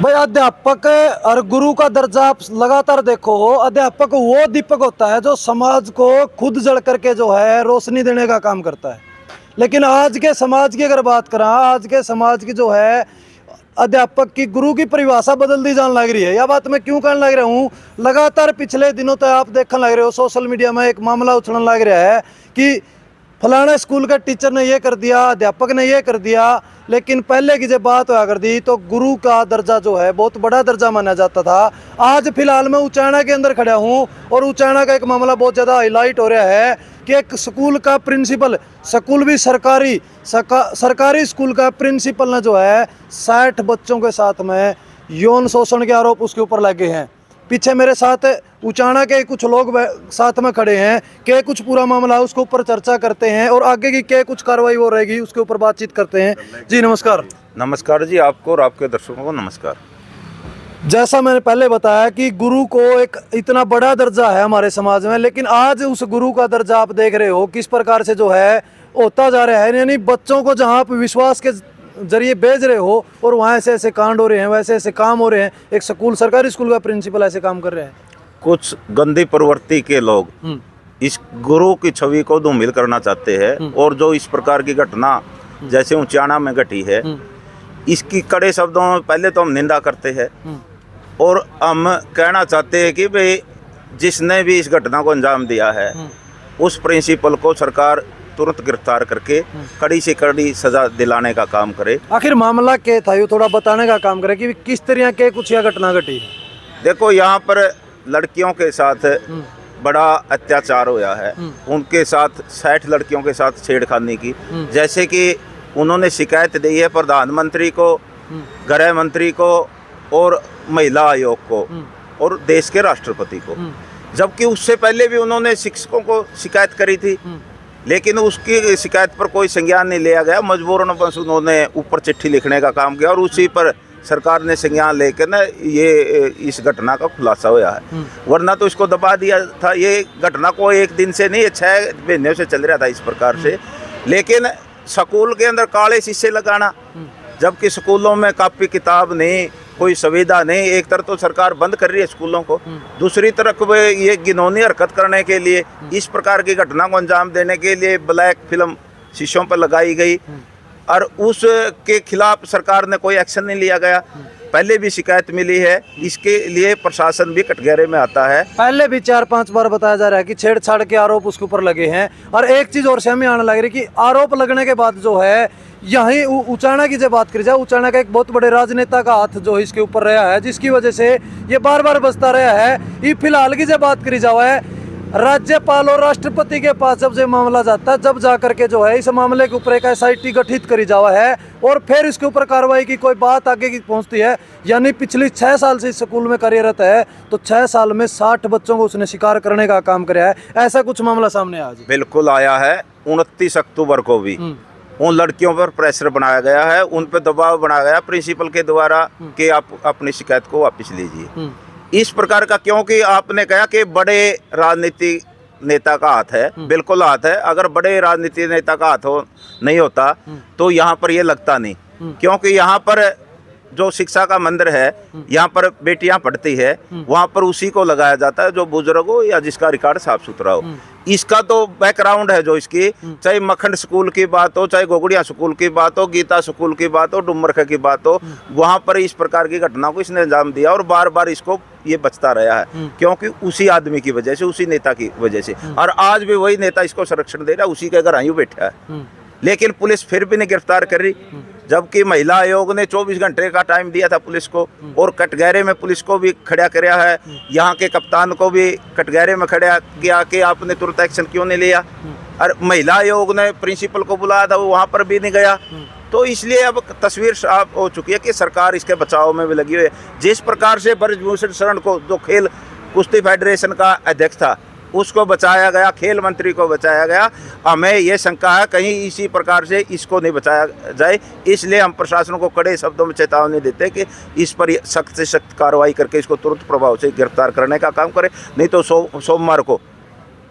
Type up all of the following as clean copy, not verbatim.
भाई अध्यापक और गुरु का दर्जा आप लगातार देखो हो। अध्यापक वो दीपक होता है जो समाज को खुद जल करके जो है रोशनी देने का काम करता है। लेकिन आज के समाज की अगर बात करें, आज के समाज की जो है अध्यापक की गुरु की परिभाषा बदल दी जाने लग रही है। यह बात मैं क्यों कहने लग रहा हूँ, लगातार पिछले दिनों तक आप देखने लग रहे हो सोशल मीडिया में एक मामला उछलने लग रहा है कि फलाना स्कूल का टीचर ने ये कर दिया, अध्यापक ने ये कर दिया। लेकिन पहले की जब बात हुआ करती तो गुरु का दर्जा जो है बहुत बड़ा दर्जा माना जाता था। आज फिलहाल मैं उचाना के अंदर खड़ा हूँ और उचाना का एक मामला बहुत ज़्यादा हाईलाइट हो रहा है कि एक स्कूल का प्रिंसिपल, स्कूल भी सरकारी स्कूल का प्रिंसिपल ने जो है 60 बच्चों के साथ में यौन शोषण के आरोप उसके ऊपर लगे हैं। पीछे मेरे साथ उचाना के कुछ लोग साथ में खड़े हैं कि कुछ पूरा मामला उसके ऊपर चर्चा करते हैं और आगे की क्या कुछ कार्रवाई हो रहेगी उसके ऊपर बातचीत करते हैं। जी नमस्कार। नमस्कार जी, आपको और आपके दर्शकों को नमस्कार। जैसा मैंने पहले बताया कि गुरु को एक इतना बड़ा दर्जा है हमारे समाज में, लेकिन आज उस गुरु का दर्जा आप देख रहे हो किस प्रकार से जो है होता जा रहा है। यानी बच्चों को जहाँ आप विश्वास के जरिए भेज रहे हो और वहाँ ऐसे ऐसे कांड हो रहे हैं, वैसे ऐसे काम हो रहे हैं। एक स्कूल, सरकारी स्कूल का प्रिंसिपल ऐसे काम कर रहे हैं। कुछ गंदी प्रवृत्ति के लोग इस गुरु की छवि को धूमिल करना चाहते हैं और जो इस प्रकार की घटना जैसे उचाना में घटी है, इसकी कड़े शब्दों में पहले तो हम निंदा करते हैं और हम कहना चाहते हैं कि भाई जिसने भी इस घटना को अंजाम दिया है उस प्रिंसिपल को सरकार तुरंत गिरफ्तार करके कड़ी से कड़ी सजा दिलाने का काम करे। आखिर मामला क्या था ये थोड़ा बताने का काम करे कि किस तरह के कुछ यह घटना घटी। देखो, यहाँ पर लड़कियों के साथ बड़ा अत्याचार हुआ है। उनके साथ 60 लड़कियों के साथ छेड़खानी की, जैसे कि उन्होंने शिकायत दी है प्रधानमंत्री को, गृह मंत्री को और महिला आयोग को और देश के राष्ट्रपति को। जबकि उससे पहले भी उन्होंने शिक्षकों को शिकायत करी थी, लेकिन उसकी शिकायत पर कोई संज्ञान नहीं लिया गया। मजबूरन बस उन्होंने ऊपर चिट्ठी लिखने का काम किया और उसी पर सरकार ने संज्ञान लेकर ना ये इस घटना का खुलासा हुआ है। वरना तो इसको दबा दिया था। ये घटना को एक दिन से नहीं, 6 महीने से चल रहा था इस प्रकार से। लेकिन स्कूल के अंदर काले शीशे लगाना, जबकि स्कूलों में कॉपी किताब नहीं, कोई सुविधा नहीं। एक तरफ तो सरकार बंद कर रही है स्कूलों को, दूसरी तरफ ये घिनौनी हरकत करने के लिए, इस प्रकार की घटना को अंजाम देने के लिए ब्लैक फिल्म शीशों पर लगाई गई और उसके खिलाफ सरकार ने कोई एक्शन नहीं लिया गया। पहले भी शिकायत मिली है, इसके लिए प्रशासन भी कटघरे में आता है। पहले भी 4-5 बार बताया जा रहा है कि छेड़छाड़ के आरोप उसके ऊपर लगे हैं। और एक चीज और सामने आने लग रही कि आरोप लगने के बाद जो है यहीं उचाना की जब बात करी जाए, उचाना का एक बहुत बड़े राजनेता का हाथ जो इसके ऊपर रहा है, जिसकी वजह से ये बार बार बचता रहा है। ये फिलहाल की जब बात करी जाए, राज्यपाल और राष्ट्रपति के पास जब ये मामला जाता है, जब जाकर के जो है इस मामले के ऊपर एक SIT गठित करी जावा है और फिर इसके ऊपर कार्रवाई की कोई बात आगे की पहुंचती है। यानी पिछली 6 साल से इस स्कूल में कार्यरत है, तो 6 साल में 60 बच्चों को उसने शिकार करने का काम किया है। ऐसा कुछ मामला सामने आज बिल्कुल आया है। 29 अक्टूबर को भी उन लड़कियों पर प्रेशर बनाया गया है, उन पर दबाव बनाया गया प्रिंसिपल के द्वारा कि आप अपनी शिकायत को वापस लीजिए। इस प्रकार का, क्योंकि आपने कहा कि बड़े राजनीतिक नेता का हाथ है, बिल्कुल हाथ है। अगर बड़े राजनीतिक नेता का हाथ नहीं होता तो यहाँ पर ये लगता नहीं, क्योंकि यहाँ पर जो शिक्षा का मंदिर है, यहाँ पर बेटियां पढ़ती है, वहाँ पर उसी को लगाया जाता है जो बुजुर्ग हो या जिसका रिकॉर्ड साफ सुथरा हो। इसका तो बैकग्राउंड है जो इसकी, चाहे मखंड स्कूल की बात हो, चाहे गोगड़िया स्कूल की बात हो, गीता स्कूल की बात हो, डुमरखा की बात हो, वहाँ पर इस प्रकार की घटना को इसने अंजाम दिया और बार बार इसको ये बचता रहा है, क्योंकि उसी आदमी की वजह से, उसी नेता की वजह से। और आज भी वही नेता इसको संरक्षण दे रहा है, उसी के घर आयु बैठा है। लेकिन पुलिस फिर भी नहीं गिरफ्तार कर रही, जबकि महिला आयोग ने 24 घंटे का टाइम दिया था पुलिस को और कटघरे में पुलिस को भी खड़ा किया है। यहाँ के कप्तान को भी कटघरे में खड़ा किया कि आपने तुरंत एक्शन क्यों नहीं लिया। और महिला आयोग ने प्रिंसिपल को बुलाया था, वो वहाँ पर भी नहीं गया। तो इसलिए अब तस्वीर साफ हो चुकी है कि सरकार इसके बचाव में भी लगी हुई है। जिस प्रकार से ब्रजभूषण शरण को, जो खेल कुश्ती फेडरेशन का अध्यक्ष था, उसको बचाया गया, खेल मंत्री को बचाया गया, हमें ये शंका है कहीं इसी प्रकार से इसको नहीं बचाया जाए। इसलिए हम प्रशासन को कड़े शब्दों में चेतावनी देते हैं कि इस पर सख्त से सख्त कार्रवाई करके इसको तुरंत प्रभाव से गिरफ्तार करने का काम करें। नहीं तो सोमवार को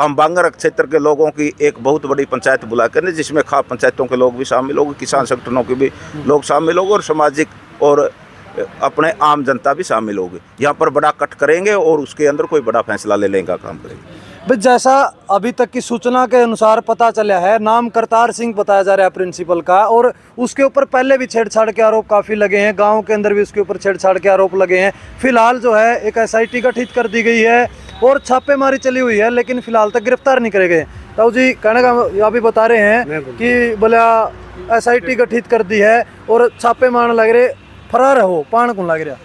हम बांगर क्षेत्र के लोगों की एक बहुत बड़ी पंचायत बुला कर, जिसमें खाप पंचायतों के लोग भी शामिल होंगे, किसान संगठनों के भी लोग शामिल होंगे और सामाजिक और अपने आम जनता भी शामिल होगी। यहाँ पर बड़ा कट करेंगे और उसके अंदर कोई बड़ा फैसला ले लेने का काम करेंगे। भाई जैसा अभी तक की सूचना के अनुसार पता चला है, नाम करतार सिंह बताया जा रहा है प्रिंसिपल का, और उसके ऊपर पहले भी छेड़छाड़ के आरोप काफ़ी लगे हैं, गांव के अंदर भी उसके ऊपर छेड़छाड़ के आरोप लगे हैं। फिलहाल जो है एक SIT गठित कर दी गई है और छापेमारी चली हुई है, लेकिन फिलहाल तक गिरफ्तार नहीं करे गए। ताऊ जी कहने का अभी बता रहे हैं कि बोला SIT गठित कर दी है और छापे मारने लग रहे, फरार हो पान कौन लग रहा?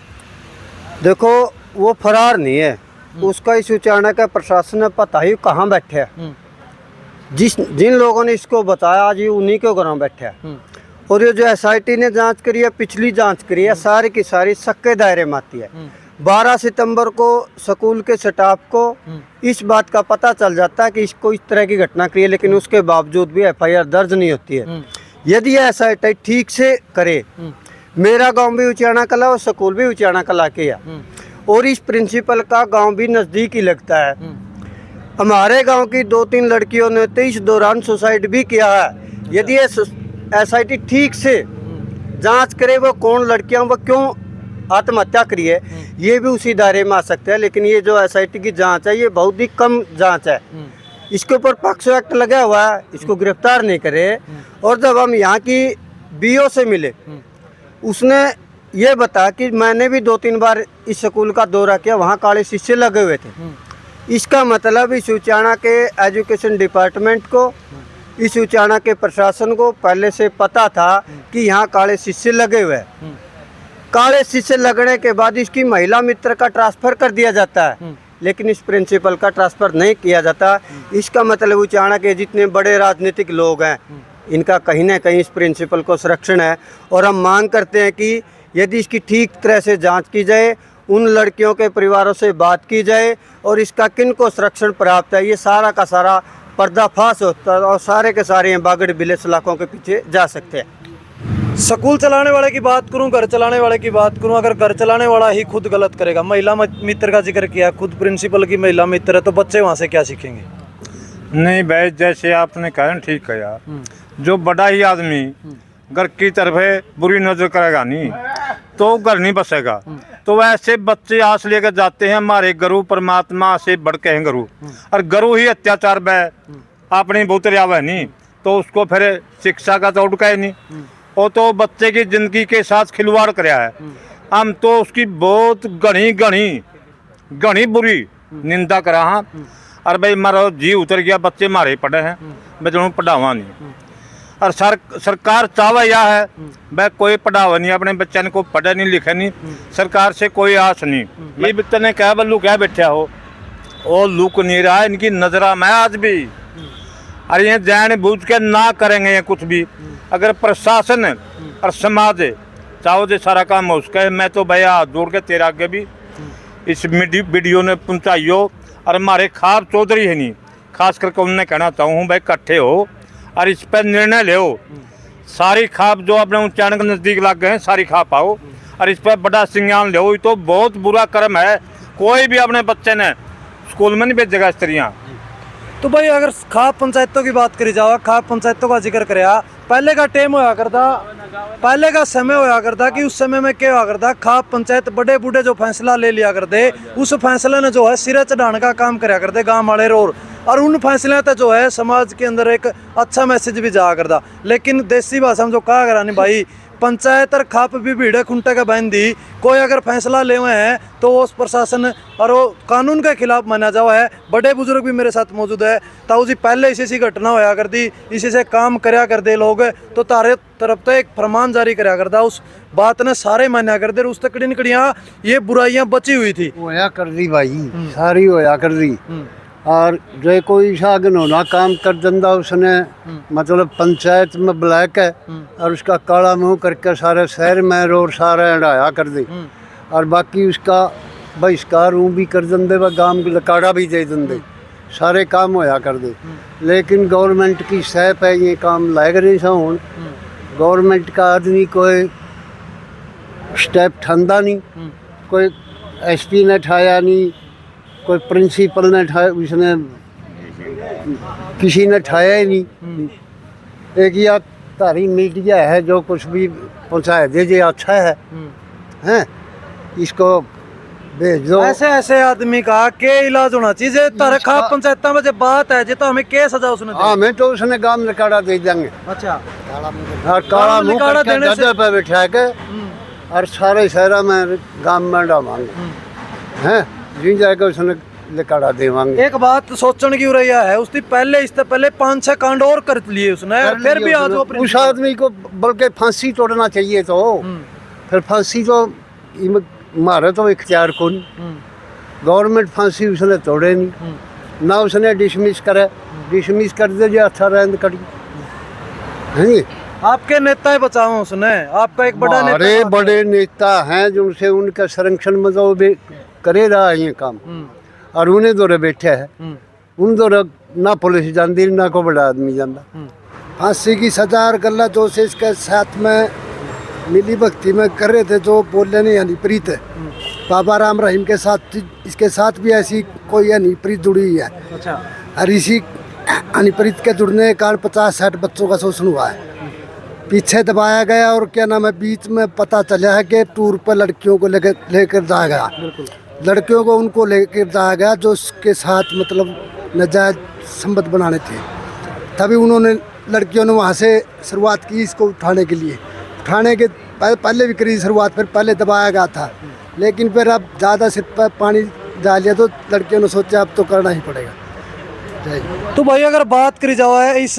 देखो वो फरार नहीं है, उसका इस अचानक है प्रशासन ने पता ही कहाँ बैठे है। जिन लोगों ने इसको बताया आज ये उन्हीं के घरों बैठे है। और ये जो SIT ने जांच करी है, पिछली जांच करी है, सारी की सारी सक्के दायरे में आती है। 12 सितंबर को स्कूल के स्टाफ को इस बात का पता चल जाता है कि इसको इस तरह की घटना करी है, लेकिन उसके बावजूद भी FIR दर्ज नहीं होती है। यदि SIT ठीक से करे, मेरा गांव भी उचाना कला और स्कूल भी उचाना कला के है, और इस प्रिंसिपल का गांव भी नज़दीक ही लगता है। हमारे गांव की 2-3 लड़कियों ने तो इस दौरान सुसाइड भी किया है। यदि SIT ठीक से जांच करे वो कौन लड़कियां वो क्यों आत्महत्या करी है, ये भी उसी दायरे में आ सकते हैं। लेकिन ये जो SIT की जांच है ये बहुत ही कम जांच है। इसके ऊपर पॉक्सो एक्ट लगा हुआ है, इसको गिरफ्तार नहीं करे। और जब हम यहाँ की BO से मिले, उसने ये बताया कि मैंने भी 2-3 बार इस स्कूल का दौरा किया, वहाँ काले शीशे लगे हुए थे। इसका मतलब इस उचाना के एजुकेशन डिपार्टमेंट को, इस उचाना के प्रशासन को पहले से पता था कि यहाँ काले शीशे लगे हुए हैं। काले शीशे लगने के बाद इसकी महिला मित्र का ट्रांसफ़र कर दिया जाता है, लेकिन इस प्रिंसिपल का ट्रांसफ़र नहीं किया जाता। इसका मतलब उचाना के जितने बड़े राजनीतिक लोग हैं, इनका कहीं ना कहीं इस प्रिंसिपल को संरक्षण है। और हम मांग करते हैं कि यदि इसकी ठीक तरह से जांच की जाए, उन लड़कियों के परिवारों से बात की जाए और इसका किन को संरक्षण प्राप्त है, ये सारा का सारा पर्दाफाश होता है और सारे के सारे बागड़ बिले सलाखों के पीछे जा सकते हैं। स्कूल चलाने वाले की बात करूं, घर चलाने वाले की बात करूं, अगर घर चलाने वाला ही खुद गलत करेगा, महिला मित्र का जिक्र किया, खुद प्रिंसिपल की महिला मित्र है, तो बच्चे वहाँ से क्या सीखेंगे? नहीं भाई, जैसे आपने कहा ठीक कहा, जो बड़ा ही आदमी घर की तरफ बुरी नजर करेगा नहीं तो घर नहीं बसेगा। तो वैसे बच्चे आस लेकर जाते हैं हमारे गुरु परमात्मा से बढ़ के हैं गुरु, और गुरु ही अत्याचार में अपनी बुतरिया हुआ नहीं तो उसको फिर शिक्षा का तो उड़का ही नहीं। वो तो बच्चे की जिंदगी के साथ खिलवाड़ कराया है। हम तो उसकी बहुत घनी बुरी निंदा करा। हाँ, और भाई मारो जी उतर गया, बच्चे मारे पड़े हैं, मैं जो पढ़ावा नहीं। और सरकार चावा यह है भाई कोई पढ़ावा नहीं, अपने बच्चों को पढ़े नहीं लिखे नहीं, सरकार से कोई आस नहीं। ये बच्चे ने कहा बल्लू क्या बैठा हो, और लुक नहीं रहा है इनकी नजरा में आज भी। और ये जान बूझ के ना करेंगे ये कुछ भी। अगर प्रशासन और समाज चाहो जो सारा काम हो उसका है, मैं तो भैया हाथ जोड़ के तेरा आगे भी इस वीडियो ने पहुँचाइयो। और हमारे खाब चौधरी है नहीं, खास करके उनने कहना चाहूँ भाई इकट्ठे हो और इस पर निर्णय ले। सारी खाप जो अपने उच्चारण के नज़दीक लग गए हैं सारी खाप आओ और इस पर बड़ा संज्ञान ले। ये तो बहुत बुरा कर्म है, कोई भी अपने बच्चे ने स्कूल में नहीं भेजेगा स्त्रियाँ। तो भाई अगर खाप पंचायतों की बात करी जाओ, खाप पंचायतों का जिक्र कराया, पहले का टाइम होया करता, पहले का समय होया करता कि उस समय में क्या हुआ करता, खाप पंचायत बड़े बूढ़े जो फैसला ले लिया करते, उस फैसले ने जो है सिरे चढ़ाने का काम कराया करते गाँव वाले और उन फैसले तक जो है समाज के अंदर एक अच्छा मैसेज भी जाया करता। लेकिन देसी भाषा में जो कहा करा नहीं भाई, पंचायत और खाप भी भीड़े खुंटे का बहन दी, कोई अगर फैसला ले हुए हैं तो वो प्रशासन और वो कानून के खिलाफ माना जावा है। बड़े बुजुर्ग भी मेरे साथ मौजूद है। ताऊ जी पहले इसी सी घटना होया करती, इसी से काम करया करते लोग, तो तारे तरफ तो एक फरमान जारी करया करता, उस बात ने सारे मान्या करते, उस तक कड़ी निकड़ियाँ ये बुराइयाँ बची हुई थी। होया कर दी भाई, सारी होया कर दी। और जो कोई सागन होना काम कर दिंदा उसने मतलब पंचायत में ब्लैक है और उसका काला मुंह करके सारे शहर में और सारे हड़ाया कर दे। और बाकी उसका बहिष्कार भी कर देंगे व गांव लकाड़ा भी दे देंगे, सारे काम होया कर दे। लेकिन गवर्नमेंट की सैप है ये काम लायक नहीं सा हूँ। गवर्नमेंट का आदमी कोई स्टेप ठंडा नहीं, कोई SP ने ठाया नहीं, कोई प्रिंसिपल ने ठाया, उसने किसी ने ठाया ही नहीं। एक या तारी मीडिया है जो कुछ भी पहुँचाए दे जे अच्छा है, हैं, इसको भेज दो। ऐसे ऐसे आदमी का के इलाज होना चाहिए। तरखा पंचायत में जब बात है जी तो हमें के सजा उसने दी? हमें तो उसने गाम निकाला दे देंगे। अच्छा, और काला मुंह निकाला करके देने से- गद्दे पे बिठा के और सारे शहर में गाम में डालेंगे हैं, जी जाके उसने निकाला देवांगे। एक बात सोचने की रही है, उसने पहले इससे पहले 5-6 कांड और कर लिए उसने, फिर भी आज वो उस आदमी को बल्कि फांसी तोड़ना चाहिए। तो फिर फांसी तो मारे तो इख्तियार को नहीं, गवर्नमेंट फांसी उसने तोड़े नहीं, ना उसने डिसमिस करे, डिसमिस कर दे जो अच्छा रहने करी हैं। आपके नेता ही बचाओ उसने, आपका एक बड़ा नेता। अरे बड़े नेता हैं जो उनसे उनका संरक्षण में तो भी करे रहा है ये काम, और उन्हें दौरे बैठे हैं, उन दौरे ना पुलिस जानती ना को बड़ा आदमी जानता। फांसी की सजा और गला जो से इसके साथ में मिली भक्ति में कर रहे थे, जो बोलने नहीं हनीप्रीत है, बाबा राम रहीम के साथ इसके साथ भी ऐसी कोई हनीप्रीत जुड़ी हुई है। अच्छा, और इसी हनीप्रीत के जुड़ने के कारण 50-60 बच्चों का शोषण हुआ है, पीछे दबाया गया। और क्या नाम है, बीच में पता चला है कि टूर पर लड़कियों को लेकर जाया गया, लड़कियों को उनको लेकर जाया गया जो उसके साथ मतलब नाजायज संबंध बनाने थे। तभी उन्होंने लड़कियों ने वहाँ से शुरुआत की इसको उठाने के लिए, उठाने के पहले भी करी शुरुआत, फिर पहले दबाया गया था, लेकिन फिर अब ज़्यादा सिर पर पानी डाल लिया तो लड़कियों ने सोचा अब तो करना ही पड़ेगा। तो भाई अगर बात करी जाए इस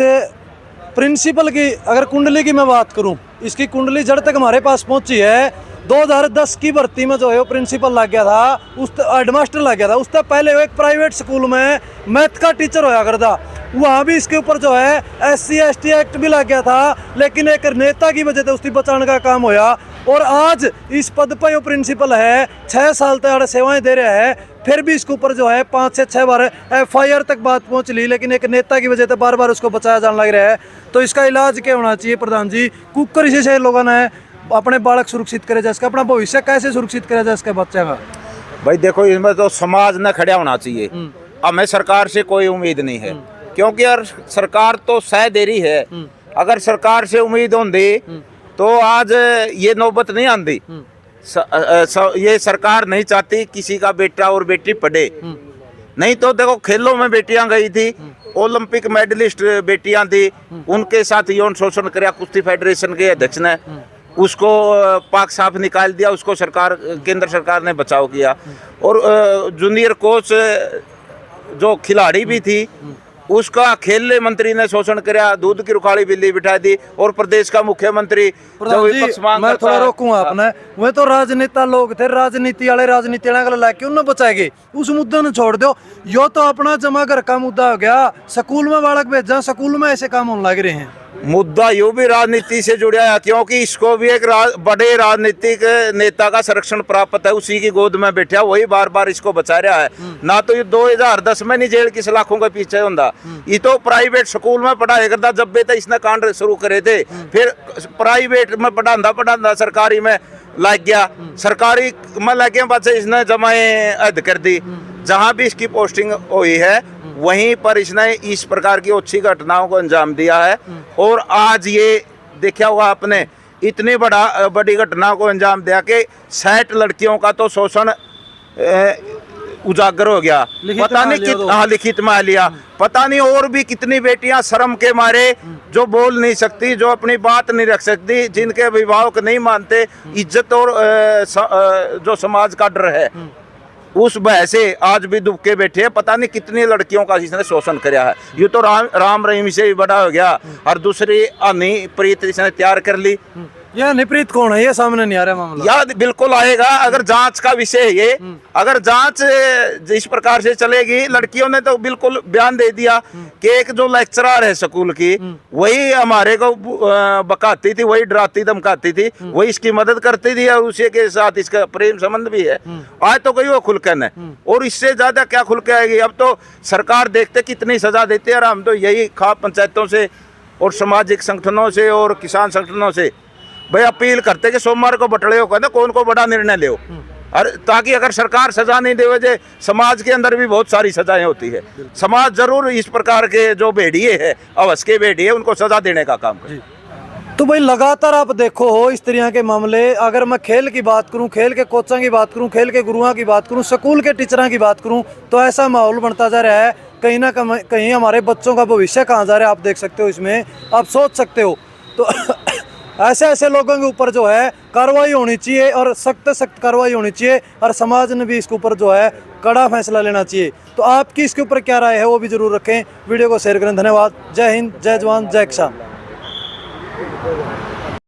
प्रिंसिपल की, अगर कुंडली की मैं बात करूं, इसकी कुंडली जड़ तक हमारे पास पहुंची है। 2010 की भर्ती में जो है वो प्रिंसिपल लग गया था, उस हेडमास्टर लग गया था। उससे पहले वो एक प्राइवेट स्कूल में मैथ का टीचर होया करता, वहाँ भी इसके ऊपर जो है SC/ST एक्ट भी लग गया था, लेकिन एक नेता की वजह से उसकी बचाने का काम होया। और आज इस पद पर वो प्रिंसिपल है, 6 साल तक सेवाएं दे रहा है, फिर भी इसके ऊपर जो है 5 से 6 बार FIR तक बात पहुंच ली, लेकिन एक नेता की वजह से बार बार उसको बचाया जाने लग रहा है। तो इसका इलाज क्या होना चाहिए प्रधान जी? कुकर से लोगों ने अपने बालक सुरक्षित करे जाए, इसका अपना भविष्य कैसे सुरक्षित करे जाए इसके बच्चे का? भाई देखो, इसमें तो समाज न खड़ा होना चाहिए। हमें सरकार से कोई उम्मीद नहीं है, क्योंकि यार सरकार तो सह दे रही है। अगर सरकार से उम्मीद होती तो आज ये नौबत नहीं आती। ये सरकार नहीं चाहती किसी का बेटा और बेटी पढ़े। नहीं तो देखो, खेलों में बेटियां गई थी, ओलंपिक मेडलिस्ट बेटियां थी, उनके साथ यौन शोषण किया कुश्ती फेडरेशन के अध्यक्ष ने, उसको पाक साफ निकाल दिया, उसको सरकार, केंद्र सरकार ने बचाव किया। और जूनियर कोच जो खिलाड़ी भी थी, उसका खेल मंत्री ने शोषण किया, दूध की रुखाड़ी बिल्ली बिठा दी। और प्रदेश का मुख्यमंत्री जो विपक्ष मांग मैं करता थोड़ा है, रोकूंगा आपने, वे तो राजनेता लोग थे, राजनीति वाले लाके उन्हें बचाएंगे, उस मुद्दे ने छोड़ दो। यो तो अपना जमा घर का मुद्दा हो गया, स्कूल में बालक भेजा, स्कूल में ऐसे काम होने लग रहे हैं। मुद्दा यूं भी राजनीति से जुड़ा है, क्योंकि इसको भी एक बड़े राजनीतिक नेता का संरक्षण प्राप्त है, उसी की गोद में बैठा, वही बार बार इसको बचा रहा है। ना तो ये 2010 में नहीं जेल की सलाखों के पीछे होता, ये तो प्राइवेट स्कूल में पढ़ाई करता जब भी था इसने कांड शुरू करे थे, फिर प्राइवेट में पढ़ाता सरकारी में लग गया, सरकारी में लग गया, बच्चे इसने जमाए अद कर दी। जहाँ भी इसकी पोस्टिंग हुई है वहीं पर इसने इस प्रकार की अच्छी घटनाओं को अंजाम दिया है। और आज ये देखा होगा आपने, इतनी बड़ी घटना को अंजाम दिया कि 60 लड़कियों का तो शोषण उजागर हो गया। पता नहीं लिखित में लिया, पता नहीं और भी कितनी बेटियां शर्म के मारे जो बोल नहीं सकती, जो अपनी बात नहीं रख सकती, जिनके अभिभावक नहीं मानते, इज्जत और जो समाज का डर है, उस भय से आज भी दुबके बैठे हैं। पता नहीं कितनी लड़कियों का इसने शोषण किया है। ये तो राम रहीम से भी बड़ा हो गया। और दूसरी हनीप्रीत इसने तैयार कर ली। यह हनीप्रीत कौन है? ये सामने नहीं आ रहा मामला। याद बिल्कुल आएगा, अगर जांच का विषय है ये। अगर जांच इस प्रकार से चलेगी, लड़कियों ने तो बिल्कुल बयान दे दिया कि एक जो लेक्चरर है स्कूल की, वही हमारे को बकाती थी, वही डराती धमकाती थी, वही इसकी मदद करती थी, और उसी के साथ इसका प्रेम संबंध भी है। आज तो कोई वो खुलकन है, और इससे ज्यादा क्या खुल के आएगी? अब तो सरकार देखते कितनी सजा देती है। और हम तो यही खाप पंचायतों से और सामाजिक संगठनों से और किसान संगठनों से भाई अपील करते कि सोमवार को बटड़े हो, कहते कौन को बड़ा निर्णय ले, और ताकि अगर सरकार सजा नहीं दे वजह, समाज के अंदर भी बहुत सारी सजाएं होती है। समाज जरूर इस प्रकार के जो भेड़िए है, अवश्य के भेड़िए, उनको सजा देने का काम करे। तो भाई लगातार आप देखो हो इस तरह के मामले। अगर मैं खेल की बात करूं, खेल के कोचों की बात करूं, खेल के गुरुओं की बात करूं, स्कूल के टीचरों की बात करूं, तो ऐसा माहौल बनता जा रहा है कहीं ना कहीं हमारे बच्चों का भविष्य कहाँ जा रहा है आप देख सकते हो, इसमें आप सोच सकते हो। तो ऐसे ऐसे लोगों के ऊपर जो है कार्रवाई होनी चाहिए और सख्त कार्रवाई होनी चाहिए, और समाज ने भी इसके ऊपर जो है कड़ा फैसला लेना चाहिए। तो आपकी इसके ऊपर क्या राय है वो भी जरूर रखें। वीडियो को शेयर करें। धन्यवाद। जय हिंद, जय जवान, जय किसान।